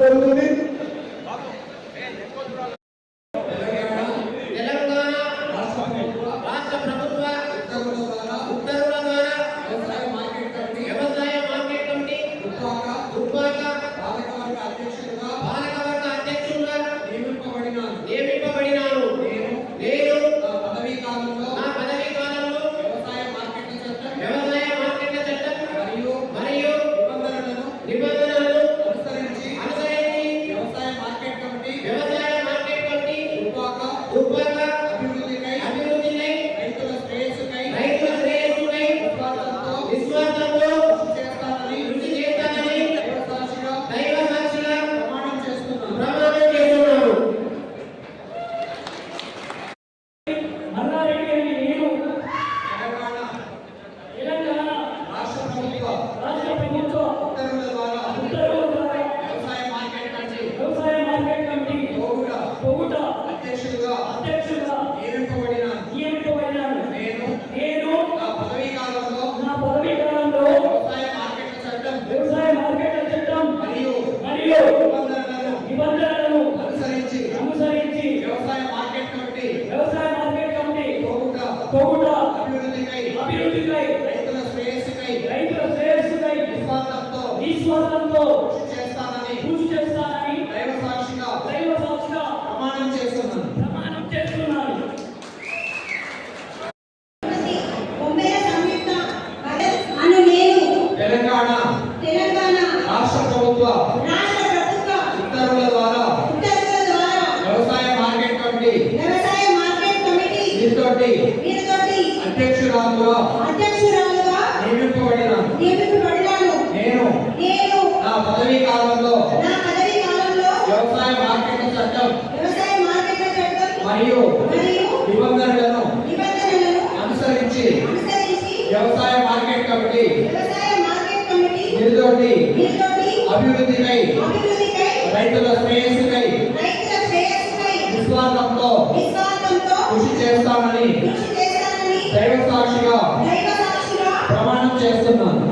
జరుగుతుంది. విశ్వాసంతో కృషి చేస్తానని దైవ సాక్షిగా ప్రమాణం చేస్తున్నాను. తెలంగాణ రాష్ట్ర ప్రభుత్వ ఉత్తర్వుల ద్వారా వ్యవసాయ మార్కెట్ కమిటీ వీరితోటి అధ్యక్షురాలుగా నియమింపబడినాను. నేను నా పదవీ కాలంలో వ్యవసాయ మార్కెట్ల చట్టం మరియు నిబంధనలను అనుసరించి వ్యవసాయ మార్కెట్ కమిటీ నిరుతోటి అభివృద్ధికై రైతుల శ్రేయస్సుకై విశ్వాసంతో కృషి చేస్తామని దైవ సాక్షిగా ప్రమాణం చేస్తున్నాను.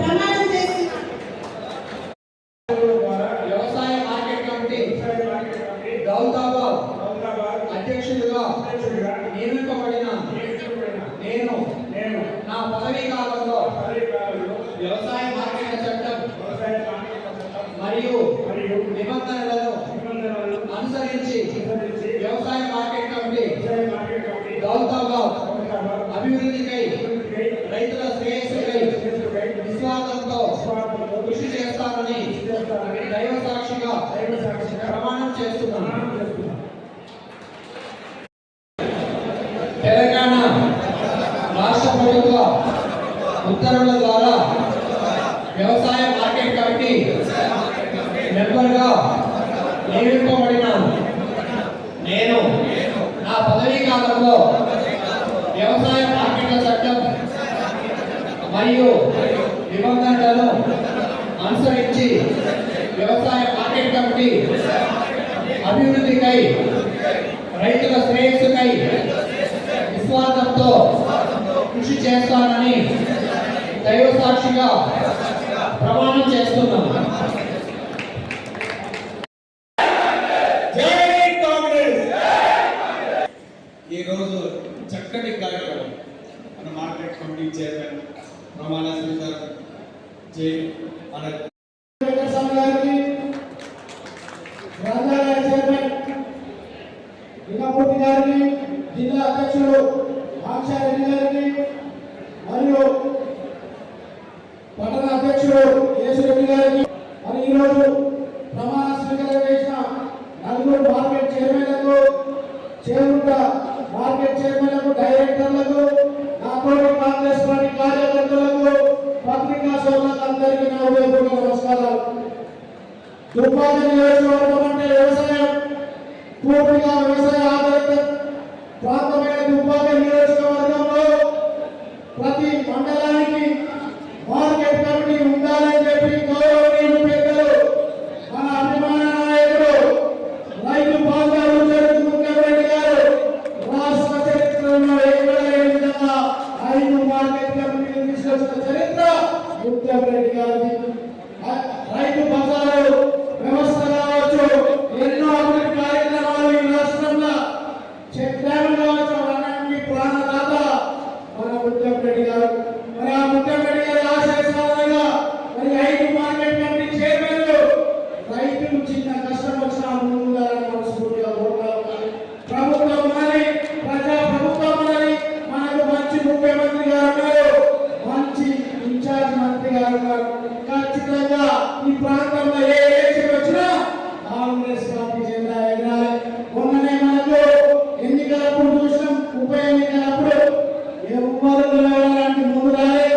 వ్యవసాయ మార్కెట్ కమిటీ దౌలతాబాద్ అధ్యక్షుడిగా నియమింపబడిన నేను నా పదవీ కాలంలో వ్యవసాయ మార్కెట్ల చట్టం మరియు నిబంధనలను అనుసరించి వ్యవసాయ మార్కెట్ కమిటీ దౌలతాబాద్ అభివృద్ధికై రైతుల శ్రేయస్సుకై విశ్వాసంతో కృషి చేస్తానని దైవ సాక్షిగా ప్రమాణం చేస్తున్నాను. తెలంగాణ రాష్ట్ర ప్రభుత్వ ఉత్తర్వుల ద్వారా వ్యవసాయ మార్కెట్ కమిటీ మెంబర్గా నియమింపబడినాను. నేను నా పదవీ కాలంలో వ్యవసాయ మార్కెట్ల చట్టం మరియు నిబంధనలను అనుసరించి వ్యవసాయ మార్కెట్ కమిటీ అభివృద్ధికై రైతుల శ్రేయస్సుకై విశ్వాసంతో కృషి చేస్తానని దైవ సాక్షిగా ప్రమాణం చేస్తున్నాను. ఈరోజు చక్కటి కార్యక్రమం మన మార్కెట్ కమిటీ చైర్మన్ ప్రమాణ స్వీకారం మన లింగమూర్తి గారికి, జిల్లా అధ్యక్షుడు ఆక్షారెడ్డి గారికి మరియు పట్టణ అధ్యక్షుడు యేసురెడ్డి గారికి మరి ఈరోజు ప్రమాణ స్వీకారం చేసిన నలుగురు మార్కెట్ చైర్మన్లకు, చేరుట మార్కెట్ చైర్మన్లకు, డైరెక్టర్లకు, నాతోటి కాంగ్రెస్ పార్టీ కార్యకర్తలకు, పత్రికా సోదరులకు అందరికీ నా హృదయపూర్వక నమస్కారాలు. దుబ్బాక నియోజకవర్గం అంటే వ్యవసాయం, పూర్తిగా వ్యవసాయ ఆధారిత ప్రాంతమైన దుబ్బాక నియోజకవర్గంలో ప్రతి మండలానికి మార్కెట్ కమిటీ ఉండాలని చెప్పి గౌరవనీయులు పెద్దలు మన అభిమాన నాయకుడు రైతు బాంధవులు ముఖ్యమంత్రి గారు రాష్ట్ర చరిత్రలో ఎక్కడ లేని విధంగా 5 మార్కెట్ కమిటీలు తీసుకొచ్చిన చరిత్ర ముత్యం రెడ్డి గారిది. రైతు బజారు వ్యవస్థ కావచ్చు, ఎన్నో అభివృద్ధి కార్యక్రమాలు ఈ రాష్ట్రంలో చెక్ డ్యాములు కావచ్చు, అన్నింటినీ ప్రాణదాత మన ముత్యం రెడ్డి గారు. మరి ఆ ముత్యం రెడ్డి గారి ఆశయ సాధనగా మరి 5 మార్కెట్ కమిటీ చైర్మన్లు రైతులు చిన్న కష్టం వచ్చినా ముందుగా మనస్ఫూర్తిగా కోరుకోవాలి. ప్రభుత్వం మరి ప్రజా ప్రభుత్వం మరి మనకు మంచి ముఖ్యమంత్రి గారు ఉన్నారు, మంచి ఇన్ఛార్జ్ మంత్రి గారు ఉన్నారు. ఖచ్చితంగా ఈ ప్రాంతంలో ఏ ఎలక్షన్ వచ్చినా కాంగ్రెస్ పార్టీ జెండా ఎగరాలి. మొన్ననే మనకు ఎన్నికలప్పుడు చూసినాం, ఉప ఎన్నికలప్పుడు ఎవరు నిలవడానికి ముందు రాలే,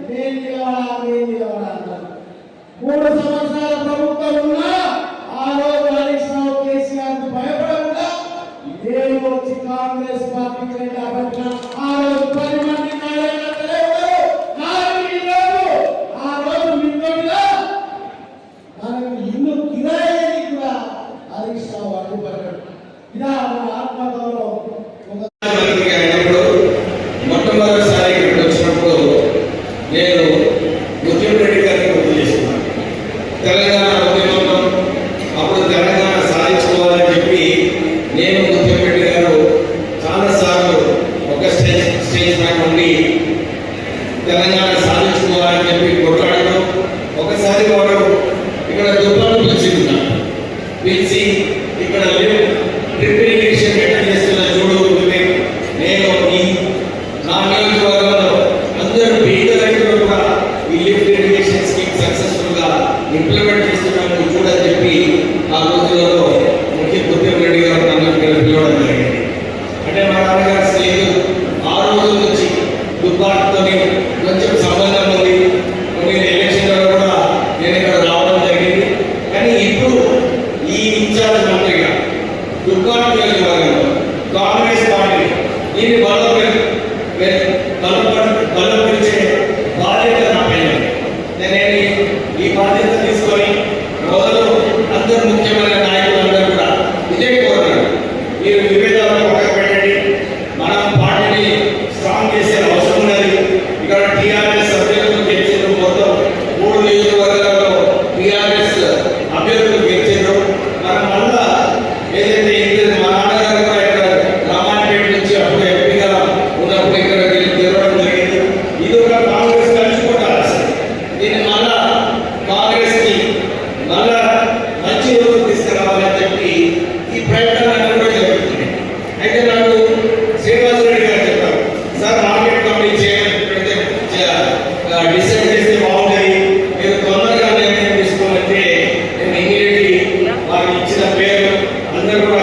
నేను నిలవడా అన్నారు. 3 సంవత్సరాల ప్రభుత్వం ఉన్నా ఆ రోజు హరీష్ రావు కేసీఆర్ కు భయపడకుండా ఇదే వచ్చి కాంగ్రెస్ పార్టీ జెండా పట్టిన ఆ రోజు 10 మంది కార్యకర్తలే ఉన్నారు. ఆ రోజు మిమ్మల్ని మనకు ఇల్లు కిరాయి కూడా హరీష్ రావు అడ్డుపడ్డాడు. ఇదా మన ఆత్మగౌరవం. మొట్టమొదటిసారి ఇక్కడికి వచ్చినప్పుడు నేను ముత్యం రెడ్డి గారిని గుర్తు చేసుకున్నాను. తెలంగాణ ఉద్యమంలో అప్పుడు తెలంగాణ సాధించుకోవాలని చెప్పి నేను ముత్యం రెడ్డి గారు చాలాసార్లు ఒక స్టేజ్ పైన ఉండి తెలంగాణ సాధించుకోవాలని చెప్పి కొట్లాడడం. ఒకసారి వాడు ఇక్కడ దుబ్బాలు పిలిచి ఇక్కడ డ్రిప్ ఇరిగేషన్ ఎట్లా చేస్తున్న చూడు, నేను నా నియోజకవర్గంలో అందరూ పేద రైతులు కూడా ఈ లిఫ్ట్ ఇరిగేషన్ స్కీమ్ సక్సెస్ఫుల్ గా ఇంప్లిమెంట్ చేస్తున్నాము చూడని చెప్పి ఆ రోజులలో ముత్యం రెడ్డి గారు నన్ను ఇక్కడ పిలవడం జరిగింది. అంటే మా నాన్నగారి స్నేహితులు ఆ రోజు నుంచి దుబ్బాటుతో కొంచెం సంబంధం ఉంది. కొన్ని ఎలక్షన్లో కూడా నేను ఇక్కడ రావడం జరిగింది. కానీ ఇప్పుడు ఈ ఇన్ఛార్జ్ మంత్రిగా దుబ్బాటు నియోజకవర్గంలో కాంగ్రెస్ పార్టీ దీన్ని బలపరిచే బాధ్యత నాపైన. నేను ఈ బాధ్యత తీసుకొని మొదలు అందరు ముఖ్యమైన నాయకులందరూ కూడా ఇదే కోరుతారు, మీరు విభేదాలను పక్కకు పెట్టండి, మనం పార్టీని స్ట్రాంగ్ చేసే అవసరం ఉన్నది. ఇక్కడ టీఆర్ఎస్ అభ్యర్థులు గెలిచారు, మొత్తం 3 నియోజకవర్గాల్లో టీఆర్ఎస్ అభ్యర్థులు గెలిచారు. మనం మళ్ళా ఏదైతే మా నాన్నగారు కూడా ఇక్కడ రామాయణపేట నుంచి అప్పుడు ఎంపీగా ఉన్నప్పుడు ఇక్కడ గెలవడం జరిగింది. ఇది ఒక కాంగ్రెస్ కలిసిపోతారు. దీన్ని మళ్ళా కాంగ్రెస్ కి మళ్ళా మంచి రోజు తీసుకురావాలని చెప్పి ఈ ప్రయత్నాలు కూడా జరుగుతుంది. అయితే నాకు శ్రీనివాస్ రెడ్డి గారు చెప్పారు, సార్ మార్కెట్ కమిటీ డిసైడ్ చేస్తే బాగుంటుంది, మీరు తొందరగా నిర్ణయం తీసుకోవాలంటే నేను ఇమీడియట్లీ వారికి ఇచ్చిన పేరు అందరూ కూడా